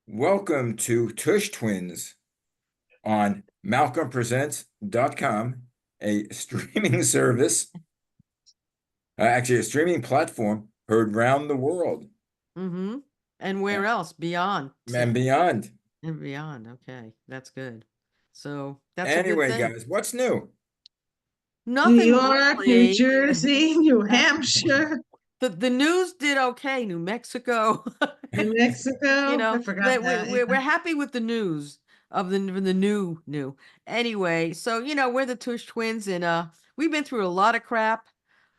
Welcome to Tush Twins on malcolmpresents.com, a streaming service, actually a streaming platform heard round the world Mm-hmm. And where else? Beyond. and beyond. And beyond. Okay, that's good. So that's a good Anyway, thing. guys, what's new? New Nothing York, New really. Jersey, New Hampshire, The news did okay. New Mexico. New Mexico. I forgot that that. we're happy with the news of the new. Anyway, so we're the Tush twins, and we've been through a lot of crap.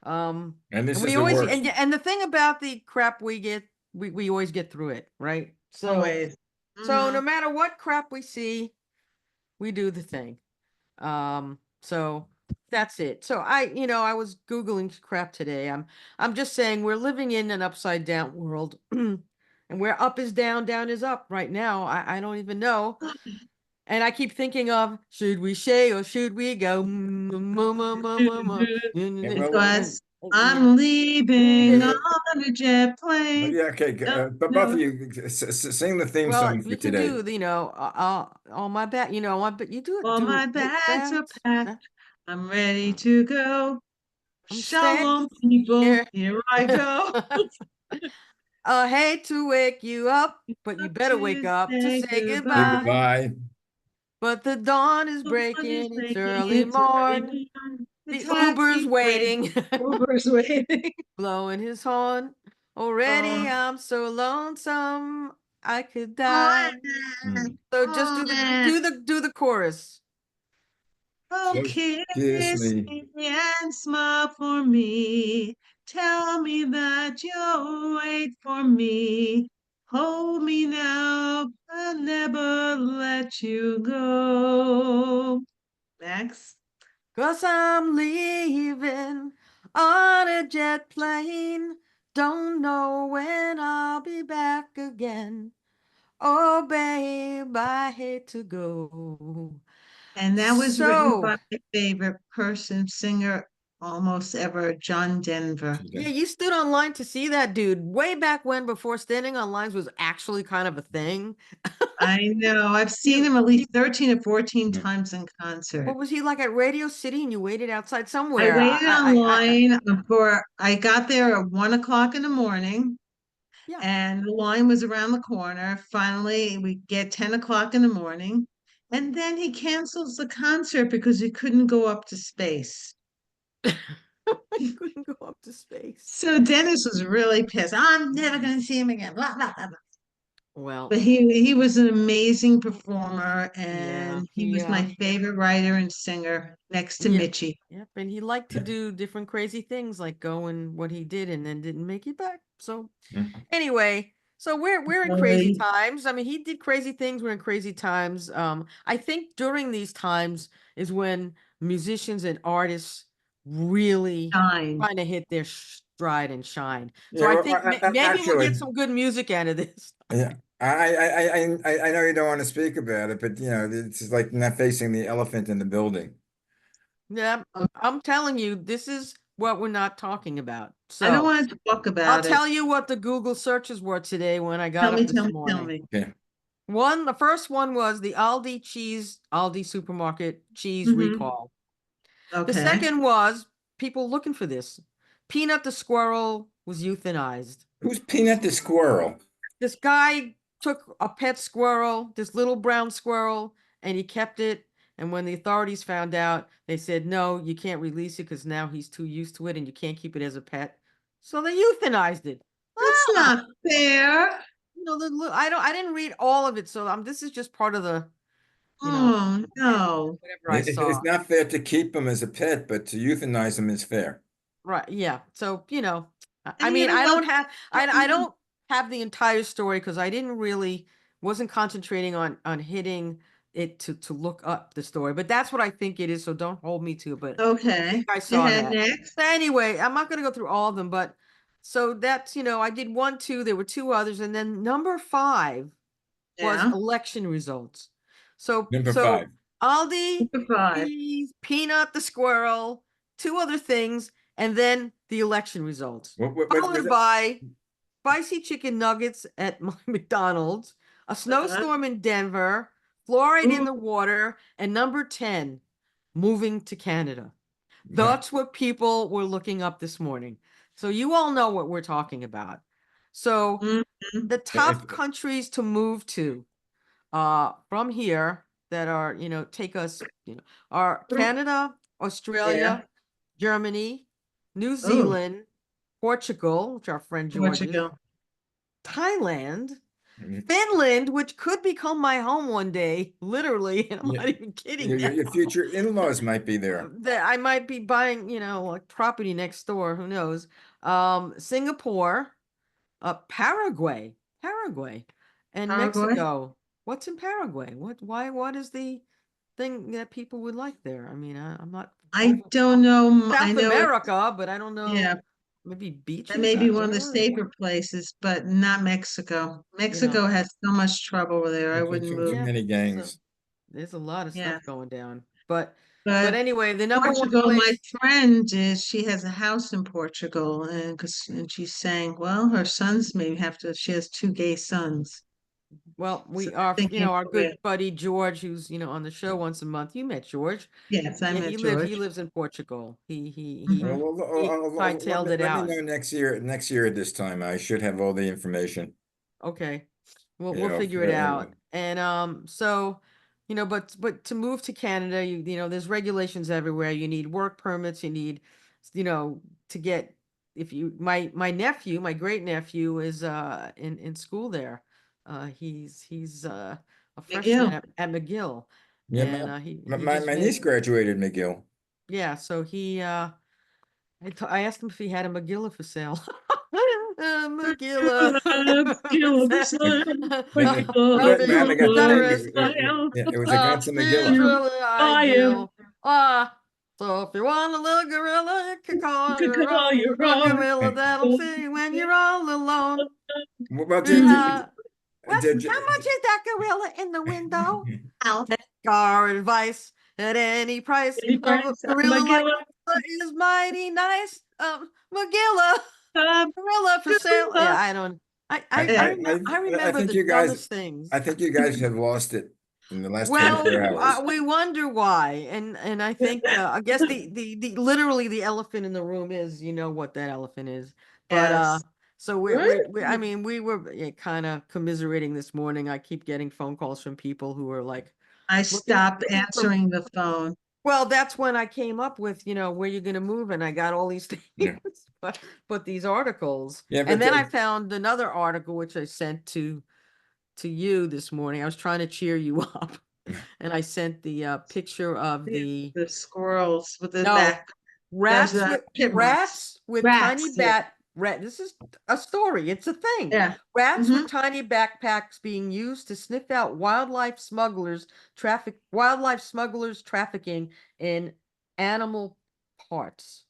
And this And is we the always worst. and the thing about the crap we get, we always get through it, right? Always. So no matter what crap we see, we do the thing. So that's it. So I was Googling crap today. I'm just saying we're living in an upside down world. And where up is down, down is up right now. I don't even know. And I keep thinking of, should we stay or should we go? Because I'm leaving on a jet Well, plane. yeah, okay, but both of No. you sing the theme Well, song for you can today. do all my back, but you do it. All Do my big bags are bags. packed. I'm ready to go. I'm staying Shalom, people. here. Here I go. I hate to wake you up, but you Up better wake to up to say say Say goodbye. goodbye. goodbye. But the dawn is Someone is breaking, it's making early it morn. early morning. The The Uber's taxi break. waiting, Uber's waiting. blowing his horn. Already Oh, I'm so lonesome, I could die. Hmm. So just do the chorus. oh, So kiss kiss me. me and smile for me. Tell me that you'll wait for me. Hold me now, I'll never let you go. Next. 'Cause I'm leaving on a jet plane. Don't know when I'll be back again. Oh, babe, I hate to go. And that was written So, by my favorite person, singer almost ever, John Denver. yeah, you stood online to see that dude way back when, before standing on lines was actually kind of a thing. I know. I've seen You, him at least 13 or 14 Hmm. times in concert. what was he like at Radio City and you waited outside I somewhere? waited online I got there at 1 o'clock in the morning Yeah. and the line was around the corner. Finally, we get 10 o'clock in the morning. And then he cancels the concert because he couldn't go up to space. He couldn't go up to space. So Dennis was really pissed. I'm never going to see him again. Blah, blah, blah, blah. Well, But he was an amazing performer yeah, and he was my favorite writer and singer next to yeah, Mitchie. yep, and he liked to do different crazy things like go and what he did and then didn't make it back. So anyway, so we're in crazy Really times. I mean, he did crazy things, we're in crazy times. I think during these times is when musicians and artists really shine. kind of hit their stride and shine. So Yeah, I well, think maybe we'll actually, get some good music out of this. yeah, I know you don't want to speak about it, but it's like not facing the elephant in the building. Yeah, I'm telling you, this is what we're not talking about. I don't So want to talk I'll about it. tell you what the Google searches were today when I got Tell up me, this tell me, tell morning. me. Okay. The first one was the Aldi supermarket cheese Hmm. recall. The Okay. second was people looking for this. Peanut the squirrel was euthanized. Who's Peanut the squirrel? This guy took a pet squirrel, this little brown squirrel, and he kept it. And when the authorities found out, they said, no, you can't release it because now he's too used to it and you can't keep it as a pet. So they euthanized it. That's Ah, not fair. I didn't read all of it, so this is just part of the, Oh, no. whatever I It's saw. not fair to keep him as a pet, but to euthanize him is fair. Right, yeah. So, I And you mean, know what? I don't have the entire story because I didn't really wasn't concentrating on hitting it to look up the story, but that's what I think it is, so don't hold me to it, but I think Okay. I Go saw ahead that. next. So anyway, I'm not going to go through all of them, but so that's, I did 1, 2, there were 2 others, and then number 5 was Yeah. election results. So Number five. Aldi, Number 5. cheese, Peanut the squirrel, 2 other things, and then the election results. What was Followed it? by spicy chicken nuggets at my McDonald's, a snowstorm in Denver, fluoride in Ooh. the water, and number 10, moving to Canada. That's what people were looking up this morning. So you all know what we're talking about. So Mhm. the top countries to move to from here that are, take us, are Canada, Australia, Germany, New Oh, Zealand, Portugal, which our friend George is, Portugal. Thailand, Mhm. Finland, which could become my home one day, literally, and I'm Yeah. not even kidding Your now. future in-laws might be there. That I might be buying, like property next door, who knows? Singapore, Paraguay, and Paraguay. Mexico. What's in Paraguay? What is the thing that people would like there? I mean, I'm not I over don't know. I South know it. America, but I don't know. Yeah, Maybe that beaches. may I be don't one of the know. safer places, but not Mexico. Yeah, Mexico has so much trouble there. I wouldn't Too move. yeah. many So gangs. there's a lot of Yeah, stuff going down. But but anyway, the number one Portugal, my place. friend is, she has a house in Portugal, and she's saying, well, her sons maybe have to, she has two gay sons. Well, So we they're are, thinking, our yeah, good buddy George, who's, on the show once a month. You met George. yes, I Yeah, met he George. lives in Portugal. Mhm. He hightailed it Let me out. know next year. Next year at this time, I should have all the information. Okay. You We'll know, figure it out. And so, but to move to Canada, there's regulations everywhere. You need work permits, you need, to get, if you my nephew, my great nephew is in school there. He's a freshman McGill. at McGill. yeah, And he just my niece graduated McGill. yeah, so I asked him if he had a Magilla for sale. Magilla. McGill, the son, What McGill, Mama I'm got the name? child. Yeah, it was a Guns he's Magilla. You really buy him, ideal. So if you want a little gorilla, you can you call could your call own. your A own. gorilla that'll fit you when you're all alone. Well, What's how much is that gorilla in the window? Out. Take our advice at any price. Any A price, gorilla like McGill, Gorilla is mighty nice. Magilla, gorilla for sale. Yeah, gorilla. I don't. Yeah, I I remember think the you guys, dumbest things. I think you guys have lost it in the last Well, 24 hours. we wonder why, and I think I guess the literally the elephant in the room is, what that elephant is. But Yes. so Right? I mean, we were kind of commiserating this morning. I keep getting phone calls from people who are like I looking stopped for. answering the phone. Well, that's when I came up with, where you're going to move, and I got all these Yeah, things, but these articles, yeah, and but then I found another article which I sent to you this morning. I was trying to cheer you up, and I sent the picture of the The squirrels with the no back. There's chipmunks. rats with tiny Rats. Yeah. rat. This is a story. It's a thing. Yeah. Rats Hmm. with tiny backpacks being used to sniff out wildlife smugglers trafficking in animal parts.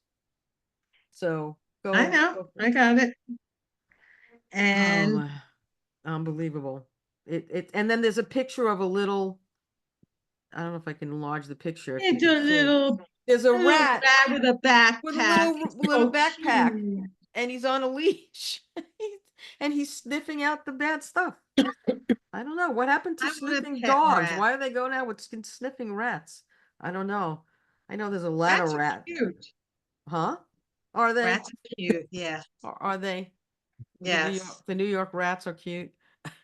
So I know. I got it. oh And my, unbelievable. And then there's a picture of a little, I don't know if I can enlarge the picture if you it's can a see. There's a little rat with a with a backpack. little So backpack, cute. and he's on a leash. And he's sniffing out the bad stuff. I don't know what happened to I want a sniffing pet dogs. rat. Why do they go now with sniffing rats? I don't know. I know there's a lot of Rats are rat. cute. Huh? Are they? Rats are cute. Yeah. Are they? Yes. The New York rats are cute.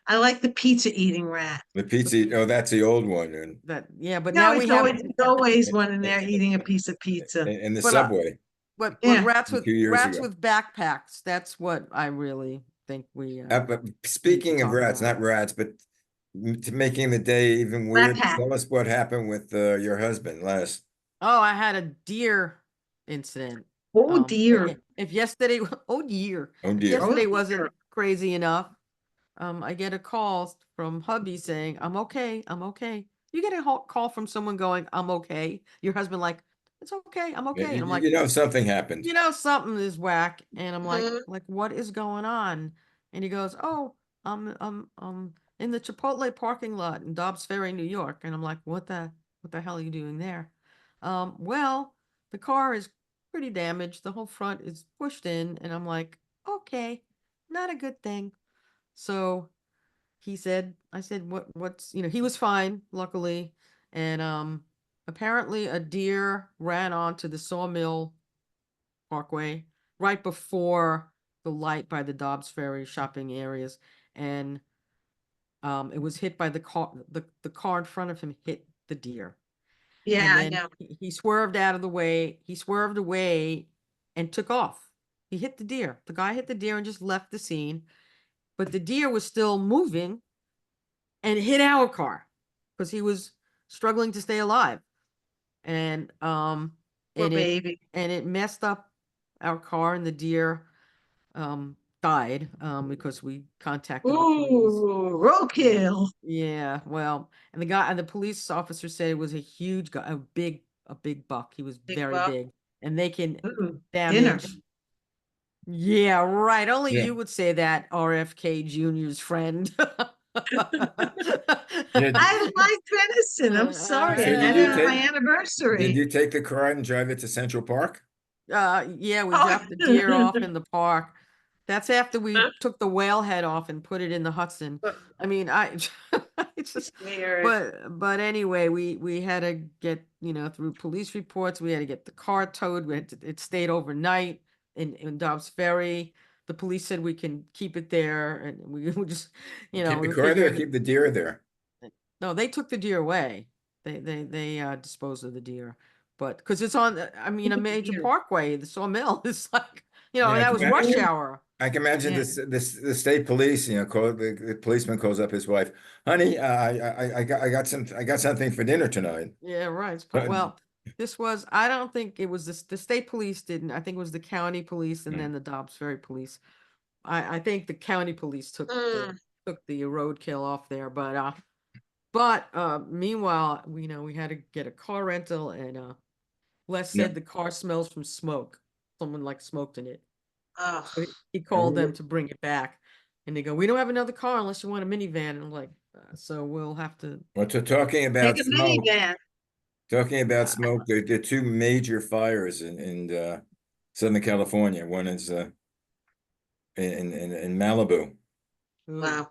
I like the pizza eating rat. the pizza. Oh, that's the old one, Yeah, but No, now we have. it's always one in there and eating a piece of pizza. in the But subway but Yeah. rats a few years ago. with backpacks. That's what I really think we But need to speaking of talk rats, about. not rats, but to making the day even Rat weird, pack. tell us what happened with your husband last. Oh, I had a deer incident. Oh dear. If yesterday, oh dear, Oh if dear. Oh yesterday dear. wasn't crazy enough, I get a call from hubby saying, "I'm okay, I'm okay." You get a call from someone going, "I'm okay." Your husband like, "It's okay, I'm You, okay." And I'm you like, know something happened. something is whack. And I'm Mhm. like, what is going on? And he goes, "Oh, in the Chipotle parking lot in Dobbs Ferry, New York." And I'm like, what the hell are you doing there? Well, the car is pretty damaged. The whole front is pushed in. And I'm like, okay, not a good thing. So he said, I said, what's, he was fine, luckily. And apparently a deer ran onto the Sawmill Parkway right before the light by the Dobbs Ferry shopping areas. And it was hit by the car. The car in front of him hit the deer. Yeah, And I then know. he swerved out of the way. He swerved away and took off. He hit the deer. The guy hit the deer and just left the scene. But the deer was still moving and hit our car because he was struggling to stay alive. And Poor and it baby. and it messed up our car, and the deer died because we contacted the police. Ooh, roadkill. Yeah, well, and the police officer said it was a huge guy, a big buck. He was Big very buck. big, and they can Ooh, dinner. damage. Yeah, right. Only Yeah. you would say that, RFK Jr.'s friend. Yeah. I like venison. I'm sorry. So I did had it you on my take, did anniversary. you take the car and drive it to Central Park? Yeah, we Oh. dropped the deer off in the park. That's after we took the whale head off and put it in the Hudson. I mean, it's just, Weird. but anyway, we had to get, through police reports, we had to get the car towed. It stayed overnight in Dobbs Ferry. The police said we can keep it there, and we were just, Keep we the were car there, figuring. keep the deer there. No, they took the deer away. They disposed of the deer, but because it's on, I mean, a major Weird. parkway, the Sawmill is like, Yeah, that was rush hour. I can imagine Yeah, the state police, the policeman calls up his wife, honey, I got something for dinner tonight. yeah, right. But, Well, I don't think it was the state police didn't. I think it was the county police and mm, then the Dobbs Ferry police. I think the county police Mm. took the roadkill off there, but meanwhile, we had to get a car rental, and Les yeah. said the car smells from smoke. Someone like smoked in it. Oh, So he called them to bring it back, and they go, "We don't have another car unless you want a minivan." And I'm like, "So we'll have to." Well, take a minivan. talking about Uh, smoke, there are two major fires in Southern California. One is in Malibu, ooh, Wow.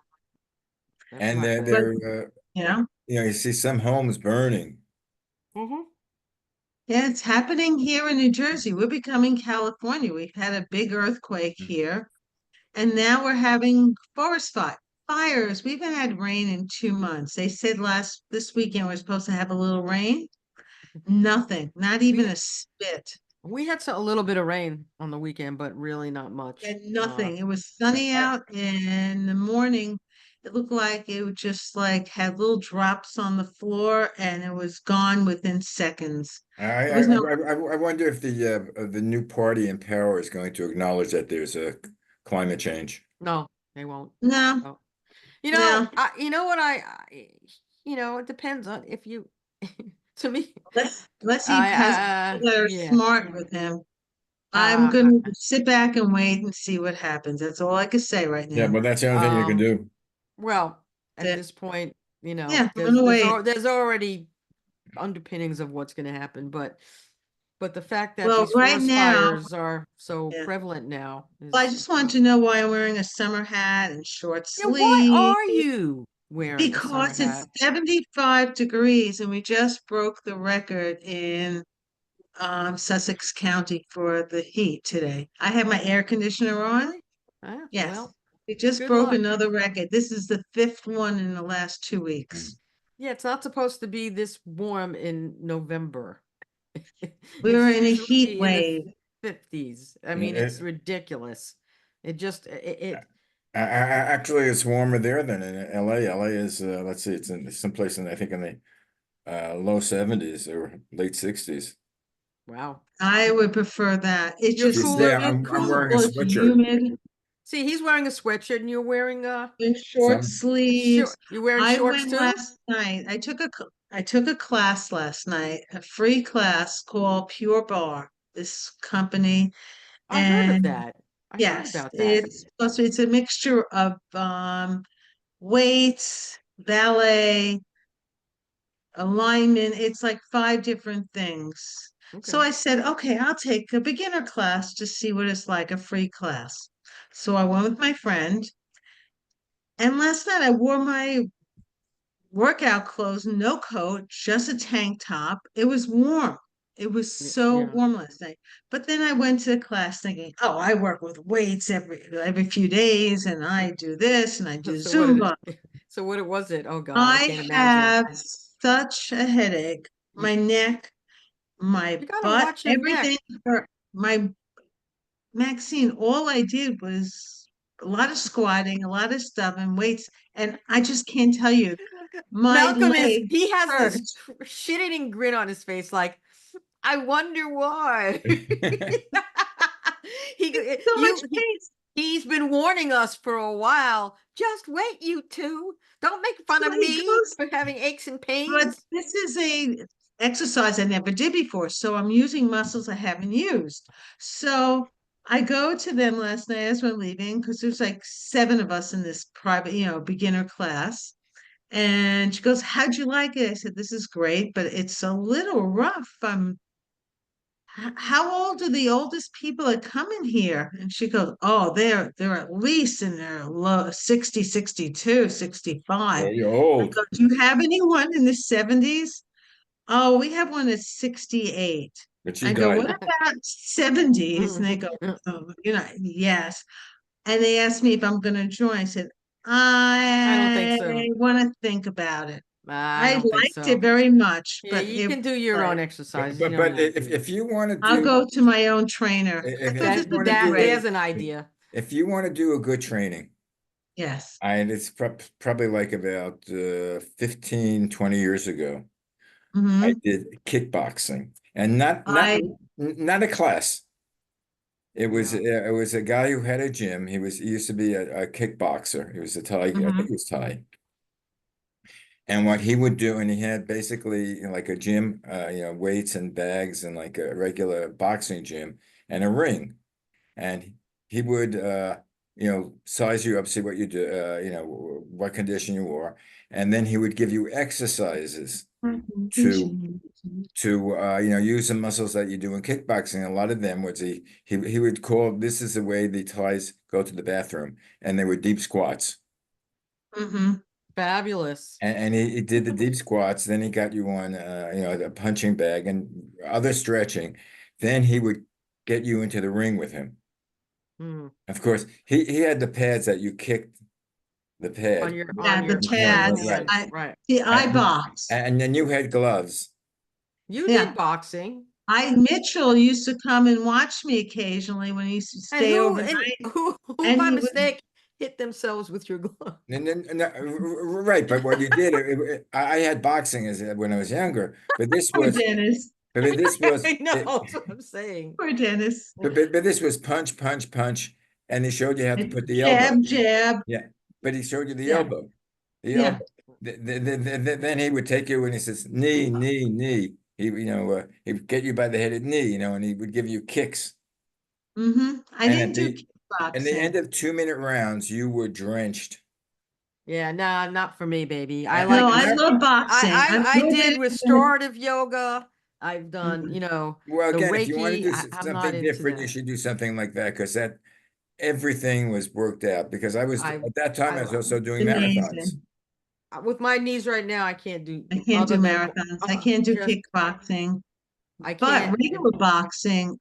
that's and not But, good. you know, you see some homes burning. Hmm. yeah, it's happening here in New Jersey. We're becoming California. We've had a big earthquake here, and now we're having fires. We haven't had rain in 2 months. They said this weekend we're supposed to have a little rain. Nothing, not even We a spit. we had a little bit of rain on the weekend, but really not much. And nothing. It was sunny I, out and in the morning. It looked like it would just like had little drops on the floor and it was gone within seconds. I, There I, was no, I wonder if the new party in power is going to acknowledge that there's a climate change. No, they won't. no, No. no. You know what it depends on if you. To me, Let's he has people that are yeah. smart with him. I'm Uh, gonna sit back and wait and see what happens. That's all I can say right Yeah, now. but that's the only thing you can do. well, at That's it. this point, Yeah, I'm gonna wait. there's already underpinnings of what's going to happen, but the fact that Well, these right forest now, fires are so yeah. prevalent now Well, I is, just want to know why I'm wearing a summer hat and short yeah. Why sleeves. are you wearing a summer Because it's hat? 75 degrees and we just broke the record in Sussex County for the heat today. I have my air conditioner on. Really? Yes, Well, we just good broke luck. another record. This is the fifth one in the last 2 weeks. Yeah, it's not supposed to be this warm in November. We were It's in a heat usually in the wave. 50s. I Yeah, mean, it's ridiculous. Actually, it's warmer there than in LA. LA is, let's see, it's in someplace I think in the low 70s or late 60s. Wow. I would prefer that. It's You're just See, cooler. so You're I'm cooler. wearing a cool. It's sweatshirt. humid. See, he's wearing a sweatshirt and you're wearing In short Some, sleeves. short. You're wearing I shorts went too? last night. I took a class last night, a free class called Pure Bar, this company. I heard of And that. I heard yes, about that. it's a mixture of weights, ballet, alignment. It's like five different things. So Okay. I said, okay, I'll take a beginner class to see what it's like, a free class. So I went with my friend And last night I wore my workout clothes, no coat, just a tank top. It was warm. It was so Yeah. warm last night. But then I went to class thinking, oh, I work with weights every few days, and I do this and I do So what did Zumba. it, so what was it? Oh God, I I can't imagine. have such a headache. You, My neck, my you gotta butt, watch your neck. everything hurt. My Maxine, all I did was a lot of squatting, a lot of stuff and weights, and I just can't tell you, my Malcolm leg he has this hurts. shit-eating grin on his face, like, I wonder why. So much You pain. he's been warning us for a while. Just wait, you two. Don't make fun So of he me goes, for having aches and but pains. this is a exercise I never did before, so I'm using muscles I haven't used. So I go to them last night as we're leaving because there's like 7 of us in this private, beginner class. And she goes, "How'd you like it?" I said, "This is great, but it's a little rough. How old are the oldest people that come in here?" And she goes, "Oh, they're at least in their low 60, 62, 65." Yeah, you're I old. go, "Do you have anyone in the 70s?" "Oh, we have one that's 68." But she I go, "What died. about 70s?" And they go, "Oh, yes." And they asked me if I'm going to join. I said, I don't think "I so. want to think about it." I I don't think liked it so. very much, Yeah, but you can do your own like, exercises. You But don't but need if to. if you want to I'll do go to my own trainer. I thought if this you would want to be do There's great. an idea. if you want to do a good training, Yes. and it's probably like about 15, 20 years ago, I Hmm. did kickboxing, and I not a class. Yeah. It was a guy who had a gym. He used to be a kickboxer. He was a Thai, I think mhm, he was Thai. And what he would do, and he had basically like a gym, weights and bags and like a regular boxing gym and a ring. And he would, size you up, see what you do, what condition you are. And then he would give you exercises to use the muscles that you do in kickboxing. A lot of them was he would call this is the way the Thais go to the bathroom, and they were deep squats. mhm, Fabulous. And he did the deep squats. Then he got you on, a punching bag and other stretching. Then he would get you into the ring with him. Hmm. Of course, he had the pads that you kicked the pad. yeah, the On your pads. Right. hand, I right? see. I And, box. and then you had gloves. You Yeah, did boxing. I Mitchell used to come and watch me occasionally when he used to And stay overnight, who and by he would. mistake hit themselves with your glove? And then, right, but what you did, I had boxing as when I was younger, but this Poor was, Dennis. but this was, I know, it, that's what I'm saying. Poor Dennis. but this was punch, punch, punch, and he showed you how to put the elbow. Jab, jab. Yeah, but he showed you the Yeah, elbow, the yeah. elbow. Then he would take you and he says knee, knee, knee. He would get you by the headed knee, and he would give you kicks. I And didn't do in the end kickboxing. of 2-minute rounds, you were drenched. Yeah, nah, not for me, baby. I And, No, like and I I, love boxing. I'm I good did at it. restorative yoga. I've done, Mhm. Well, the again, if you want to Reiki. do I'm not something into different, you that. should do something like that because that everything was worked out. Because I was I at that time, I I was also doing marathons. Amazing. with my knees right now, I can't do I can't do other than marathons. I can't do just kickboxing. I But can't. regular boxing,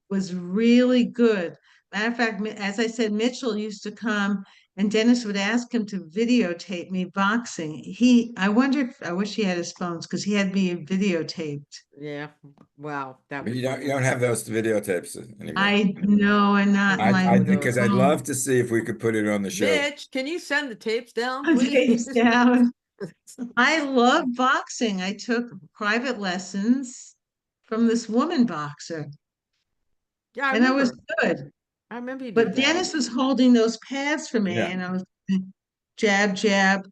was really good. Matter of fact, as I said, Mitchell used to come and Dennis would ask him to videotape me boxing. I wonder if, I wish he had his phones because he had me videotaped. Yeah, wow, that'd But be you funny. don't have those videotapes anymore. I know, and not There's my some I of those. because I'd phone. love to see if we could put it on the show. Mitch, can you send the tapes down, Tapes please? down. I love boxing. I took private lessons from this woman boxer, Yeah, I and I was remember. good. I remember you did But that. Dennis was holding those pads for me, Yeah, and I was jab, jab,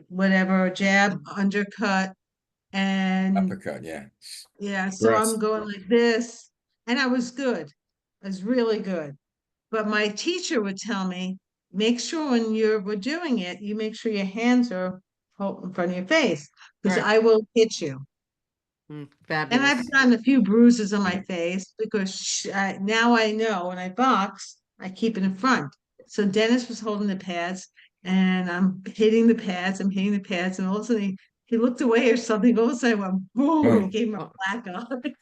whatever, jab, undercut, and uppercut. Yeah, yeah, so I'm thrust. going like this, and I was good. I was really good. But my teacher would tell me, make sure when we're doing it, you make sure your hands are in front of your face, because Right. I will hit you. And I've Fabulous. gotten a few bruises on my Yeah. face because now I know when I box, I keep it in front. So Dennis was holding the pads. and I'm hitting the pads, and all of a sudden he looked away or something. All of a sudden, I went boom, Oh, and gave him a Oh, black eye.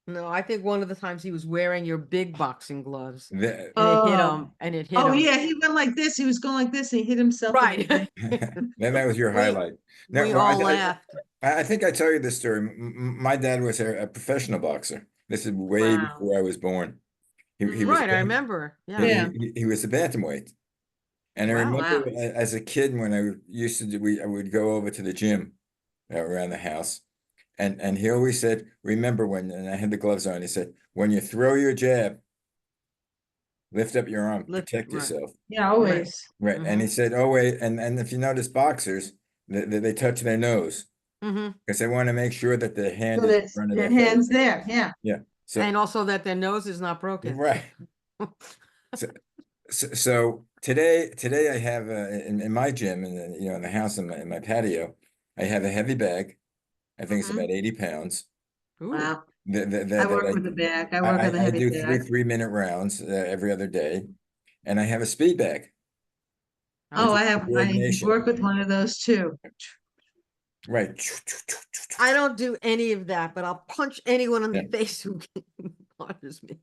no, I think one of the times he was wearing your big boxing gloves the, and it hit Oh, him and it hit oh him. yeah, he went like this. He was going like this, and he hit himself in the Right. back. then that was your We highlight. No, we well, all laughed. I think I tell you this story. My dad was a professional boxer. This is way Wow. before I was born. He was Right, I remember. Yeah. Yeah. he was a bantamweight. And I Wow. remember Wow. as a kid when I used to I would go over to the gym around the house, and he always said, "Remember when?" And I had the gloves on. He said, "When you throw your jab, lift up your arm, Lift, protect right. yourself." Yeah. Right. Always. Right. And Mm-hmm. he said, "Oh wait," and if you notice boxers, they touch their nose Mm-hmm. because they want to make sure that their hand So is in that's front of their their face." hands there. Yeah. Yeah. So And also that their nose is not broken. right. So today I have in my gym and in the house in my patio, I have a heavy bag. I think it's Hmm. about 80 pounds. Ooh. Wow. I That work with the bag. I work with a I heavy do bag. 3 minute rounds every other day, and I have a speed bag, which Oh, is I have. I coordination. work with one of those too. Right. I don't do any of that, but I'll punch anyone in the Yeah. face who bothers me.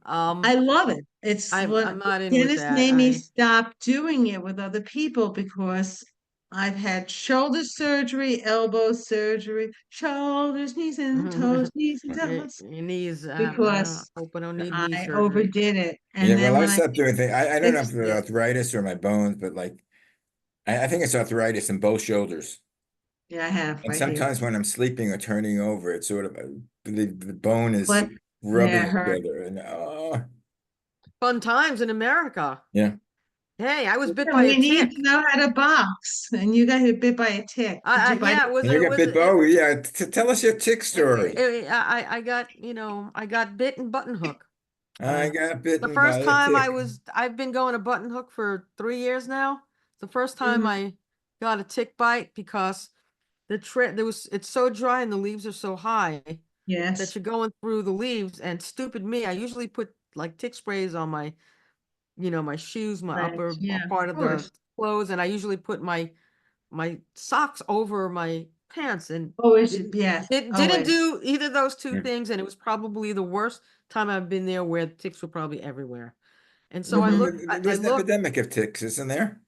Um, I love it. It's I'm what not in with Dennis that. made me I stop doing it with other people because I've had shoulder surgery, elbow surgery, shoulders, knees and toes, knees and toes, your knees. I don't because hope I don't need knee I surgery. overdid it. Yeah. And Well, then I when I stopped doing things. I don't know if fixed it's it, arthritis or my bones, but like I think it's arthritis in both shoulders. yeah, I have And right here. sometimes when I'm sleeping or turning over, it's sort of the bone is But yeah, rubbing it each hurt. other, and oh Fun times in America. yeah. Hey, I was bit Yeah, by a we need to tick. know how to box. And you got hit bit by a tick. Did you bite Yeah, it? And you it got was bit. it, Oh yeah, tell us your tick story. I got, I got bit in button hook. I Uh, got the bitten by first a time tick. I've been going to button hook for 3 years now. The first time Mhm. I got a tick bite because it's so dry and the leaves are so high that Yes, you're going through the leaves, and stupid me, I usually put like tick sprays on my, my shoes, my upper legs. Yeah, part of of the course. clothes, and I usually put my socks over my pants, and Always, didn't yes, didn't always. do either of those two Yeah. things, and it was probably the worst time I've been there, where the ticks were probably everywhere. And so Hmm. I There's an looked, epidemic of ticks, isn't there?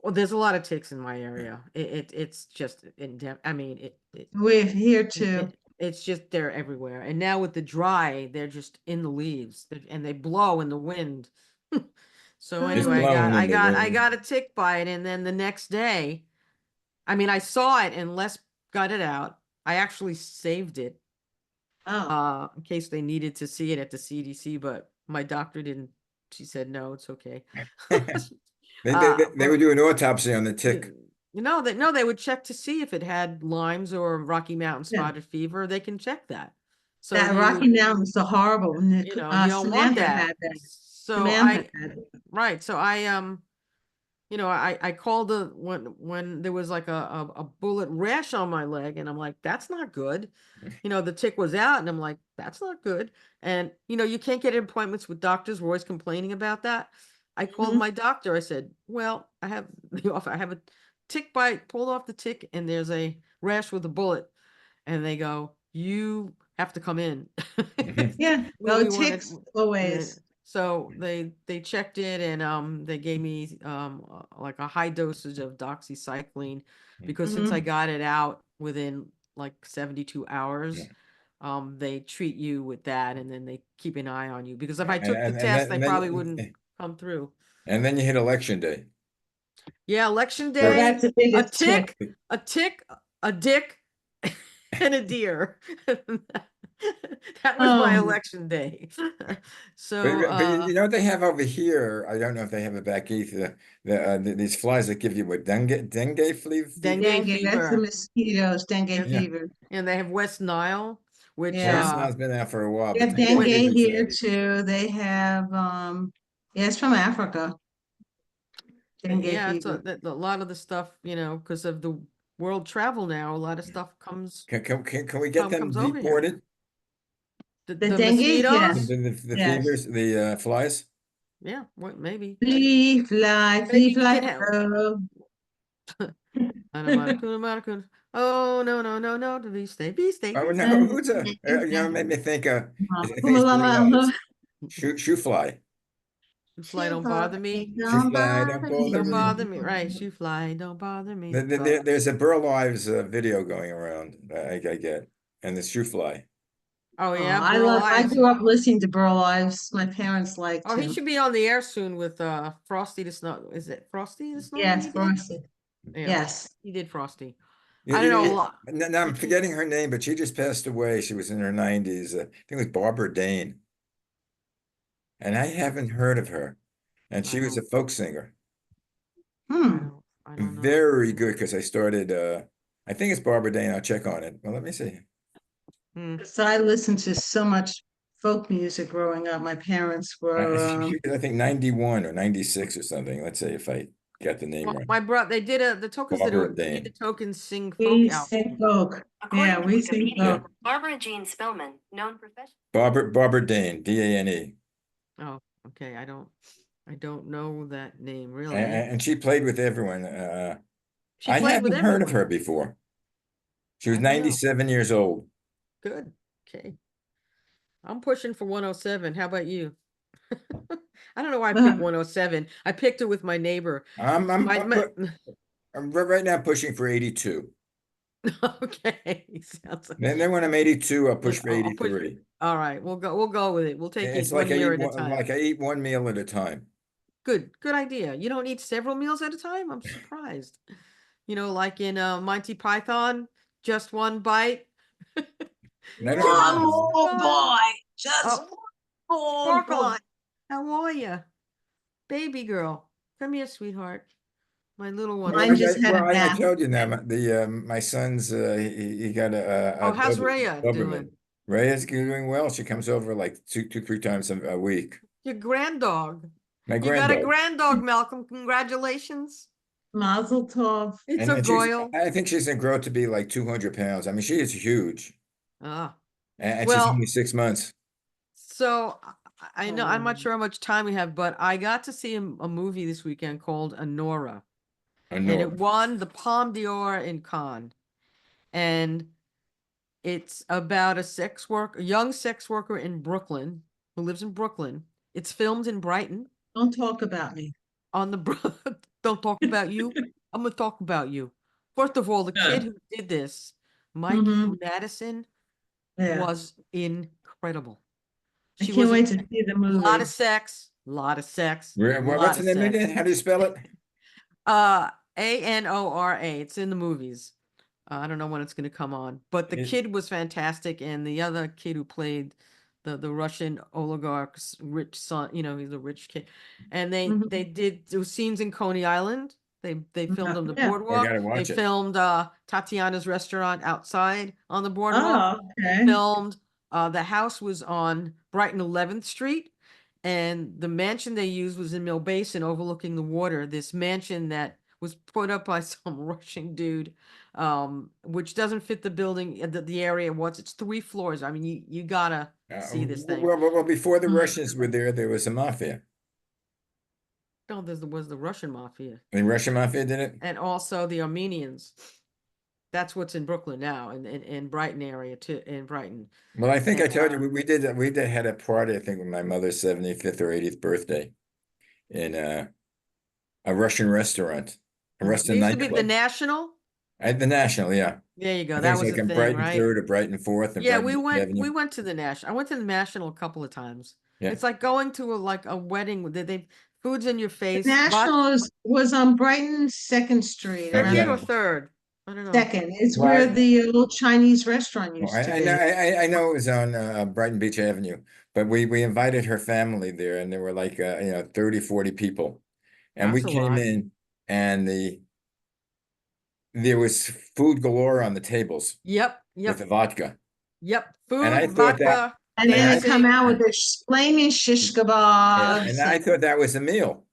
well, there's a lot of ticks in my area. It's just I mean We're here too. it's just they're everywhere. And now with the dry, they're just in the leaves, and they blow in the wind. So It's anyway, Mm. blowing in the I wind. got a tick bite, and then the next day, I mean, I saw it and Les got it out. I actually saved it Oh, in case they needed to see it at the CDC, but my doctor didn't. She said no, it's okay. They would For do an autopsy on the tick. that no, they would check to see if it had Lyme's or Rocky Mountain yeah. spotted fever. They can check that. So That they Rocky would, Mountains are horrible. And you don't want Samantha that. had that. So Samantha had it. right. So I called when there was like a bullet rash on my leg, and I'm like, that's not good. The tick was out, and I'm like, that's not good. And you can't get appointments with doctors. We're always complaining about that. I called Mhm. my doctor. I said, well, I have I have a tick bite, pulled off the tick, and there's a rash with a bullet. And they go, you have to come in. Yeah, no We wanted, ticks uh, always. so they checked it, and they gave me like a high dosage of doxycycline, because since I Hmm. got it out within like 72 Yeah. hours, they treat you with that, and then they keep an eye on you, because if Yeah. I took the And test, I probably wouldn't then come through. and then you hit election day. Yeah, election Yeah, First, day, that's the a biggest tick. tick, a tick, a dick, and a deer. That was my Oh, election day. So, but you know what they have over here? I don't know if they have it back either. These flies that give you what dengue fever? dengue dengue, that's the fever. mosquitoes, dengue Yeah. Yeah. fever. And they have West Nile, which, Well, this Yeah. one's been out for a while, They but have dengue dengue which, fever is here too. They have yeah, it's from Africa. Dengue yeah, fever. a lot of the stuff, because of the world travel now, a lot of stuff can we get them comes over here. deported? The The dengue, The, mosquitoes, yes, the yes. fevers, the flies? Yeah, maybe. Flee, Maybe you fly, can have. go. Oh, no, no, no, no, be stay, Oh be no, stay. who's made me think I think it's Burl Ives. Shoe fly. You fly, don't bother me. Shoe Don't fly, don't bother bother Don't me. bother me. Right. You fly, don't bother me. But There's a Burl Ives video going around. I get, and the shoe fly. oh Oh, yeah, Burl I Ives. grew up listening to Burl Ives. My parents liked Oh, he him. should be on the air soon with Frosty the Snow. Is it Frosty the Snowman Yes, he did? Frosty. Yeah, Yes. he did Frosty. You, I don't know a you, lot. now I'm forgetting her name, but she just passed away. She was in her 90s. I think it was Barbara Dane, and I haven't heard of her. And I she was a don't. folk singer. Hmm. I don't know. Very good because I started I think it's Barbara Dane. I'll check on it. Well, let me see. Hmm. So I listened to so much folk music growing up. My parents were She was, I think 91 or 96 or something. Let's say if I got the name Well, right. my brother, they did the Tokens Barbara they did the Dane. Tokens sing folk we sing album. folk. Yeah, According to we sing Yeah. Wikipedia, folk. Barbara Jean Spellman, known professionally. Barbara Dane, Dane. Oh, okay. I don't know that name really. And she played with everyone. She I played with haven't heard of everyone. her before. She was I don't know. 97 years old. Good. Okay. I'm pushing for 107. How about you? I don't know why I picked 107. I picked it with my neighbor. I'm I'm, My, I'm, my pu- I'm right now pushing for 82. okay. Sounds like Then when I'm 82, I'll push for I'll push. 83. All right, we'll go with it. We'll take it It's one like year at a time. I eat one meal at a time. Good idea. You don't eat several meals at a time? I'm surprised. Like in Monty Python, just one bite. And I don't even One Just more one. boy. Just Oh, one more boy. Sparkle. How are you? Baby girl. Come here, sweetheart. My little one. Mine just had a I bath. told you now. The my son's he got Oh, a how's Rhea doing? Doberman. Ray is doing well. She comes over like two, 3 times a week. Your granddog. My You got a granddog, granddog, Malcolm. Congratulations. Mazel tov. It's a and Goyle. I think she's gonna grow to be like 200 pounds. I mean, she is huge, Ah. and she's Well, only 6 months. so I know I'm not Oh, sure how much time we have, but I got to see a movie this weekend called Honora, I and know. it won the Palme d'Or in Cannes. And it's about a young sex worker in Brooklyn who lives in Brooklyn. It's filmed in Brighton don't talk about me. on the don't talk about you. I'm gonna talk about you. First of all, the kid Yeah. who did this, Mikey Mm-hmm. Madison, Yeah. was incredible. I She can't was a wait to see the lot of movie. sex, lot of sex, What's lot the of name sex. again? How do you spell it? Anora. It's in the movies. I don't know when it's going to come on, but the It- kid was fantastic, and the other kid who played the Russian oligarch's rich son, he's a rich kid, and Mhm. they did there was scenes in Coney Island. They filmed on the Yeah. I boardwalk. gotta They watch it. filmed Tatiana's restaurant outside on the boardwalk. Oh, They okay. filmed the house was on Brighton 11th Street, and the mansion they used was in Mill Basin overlooking the water. This mansion that was put up by some Russian dude, which doesn't fit the building, the area it was. It's 3 floors. I mean, you gotta see this thing. Well, before the Mm. Russians were there, there was a mafia. No, there was the Russian mafia, The Russian mafia did it. and also the Armenians. That's what's in Brooklyn now, and in Brighton area too, in Brighton. Well, I think I And told you we did had a party, I think, with my mother's 75th or 80th birthday in a Russian restaurant, a there Russian used to be the nightclub National. at the National. Yeah, There you go. I think That it's was like a in thing, Brighton right? Third or Brighton Fourth and Yeah, Brighton we Avenue. went to the National. I went to the National a couple of times. Yeah, It's like going to like a wedding where they food's in your The face. National was on Brighton Second Street, Second around or yeah. third. I don't know. Second. It's Well, where the old Chinese restaurant well, used to I know be. I know it was on Brighton Beach Avenue, but we invited her family there, and there were like 30, 40 people, and we That's a came lot. in, and there was food galore on the tables Yep, with the yep, vodka. yep. And I Food, thought that, vodka, And and then I, they come dancing. out with and, their flaming shish kebabs. I thought that was a meal.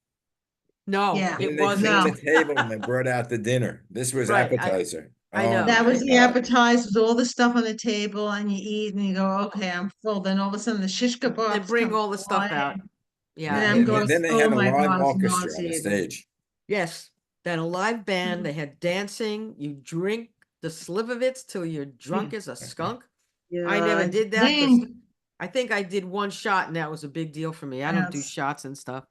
No, Yeah. it Then they wasn't. cleaned the No, table and they brought out the dinner. This was Right. appetizer. I Oh know. that my was the God. appetizer with all the stuff on the table, and you eat and you go, okay, I'm full. Then all of a sudden the shish They kebabs bring come all the stuff out. flying. Yeah, And I'm going, Then they oh had a my live God, it's orchestra on the nauseating. stage. yes. Then a live band, they had dancing, you drink the slivovitz till you're drunk as a skunk. I never Yeah, did that because I think I did one shot and that was a big deal for me. I don't do Yes. shots and stuff.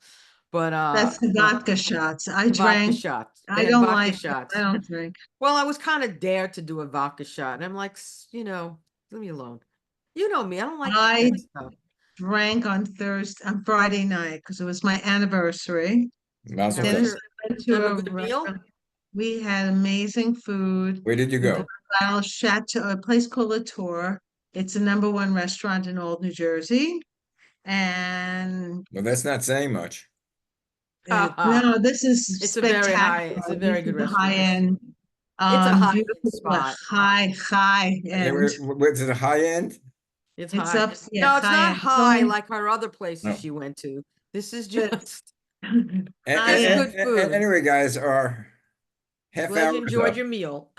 But That's the vodka shots. I vodka drank. shots. They I had don't vodka like it. I shots. don't drink. Well, I was kind of dared to do a vodka shot. And I'm like, leave me alone. You know me, I don't like I that stuff. drank on Friday night because it was my anniversary. Mazel How was tov. Dennis your went to have a a good meal? restaurant. We had amazing food. Where did you We did go? a little chateau, a place called La Tour. It's the number one restaurant in Old New Jersey. And Well, that's not saying much. no, this is It's a spectacular. This very good is the high restaurant. end, It's a high-end beautiful, spot. high end. Where's the high end? It's It's high. up, yeah, No, it's high not end. high like her other places No. she went to. This is But just high end. good food. Anyway, guys, our half Glad hour you is enjoyed up. your meal.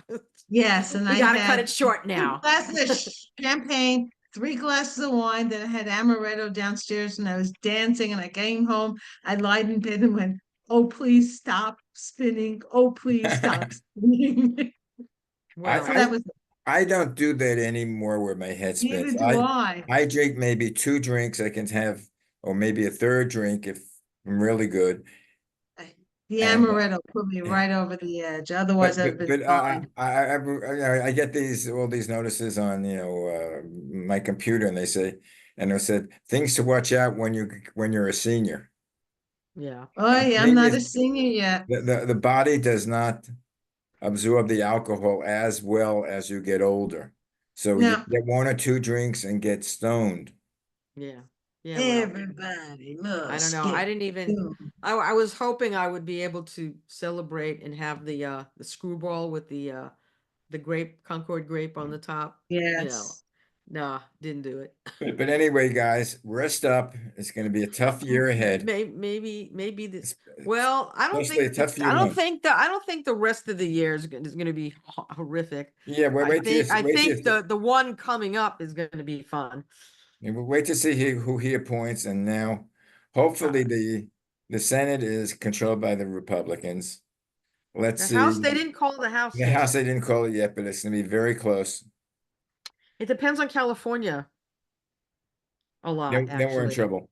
Yes, and We I got to cut had it short two now. glasses of champagne, three glasses of wine. Then I had amaretto downstairs, and I was dancing. And I came home. I lied in bed and went, "Oh, please stop spinning! Oh, please stop spinning!" So Well, that was I don't do that anymore where my head neither spins. do I. I drink maybe two drinks. I can have, or maybe a third drink if I'm really good. The And amaretto put me yeah. right over the edge. Otherwise, I'd have been But fine. I get all these notices on my computer, and they say, and it said things to watch out when you're a senior. yeah. Oh, And the yeah, I'm thing not is, a singer yet. the body does not absorb the alcohol as well as you get older. So you No, get one or two drinks and get stoned. Yeah. Yeah, well, everybody I don't must know. get I didn't even doomed. I was hoping I would be able to celebrate and have the screwball with the grape Concord grape on the top. You know, Yes. nah, didn't do it. But anyway, guys, rest up. It's going to be a tough year ahead, Maybe the es- well, especially a tough few months. I don't think the rest of the year is going to be horrific. Yeah, well, I wait till think the one coming up is going to be fun. we'll wait to see who he appoints. And now, hopefully, Uh, the Senate is controlled by the Republicans. Let's the House, see. they didn't call the House The House, yet. they didn't call it yet, but it's going to be very close. It depends on California a lot, Then we're in actually. trouble.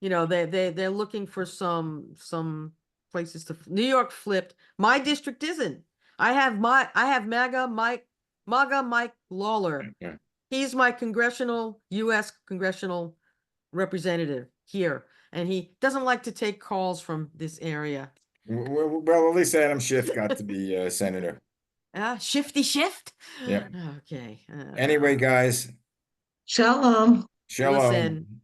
You know, they're looking for some places to New York flipped. My district isn't. I have MAGA Mike Lawler. Yeah. He's my US congressional representative here, and he doesn't like to take calls from this area. Well, at least Adam Schiff got to be senator. Shifty shift. Yeah. Okay. Anyway, guys, Shalom. shalom. Listen,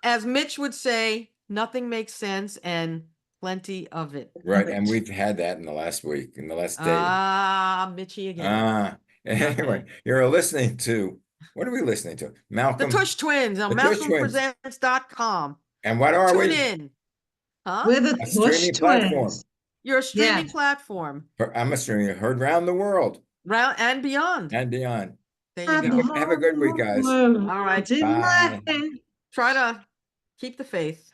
as Mitch would say, nothing makes sense and plenty of it. Right, and we've had that in the last week, in the last day. Mitchy again. Ah, anyway, Okay. you're listening to, what are we listening to? The Malcolm, Tush Twins on the Tush Twins. malcolmpresents.com. And what are Tune we? in. Huh? We're the A Tush streaming platform. twins. You're a streaming Yes. platform. I'm a streaming, heard around the world Round and beyond. and beyond. There you And go. the Have a good week, whole guys. world All right. in my Bye. head. Try to keep the faith.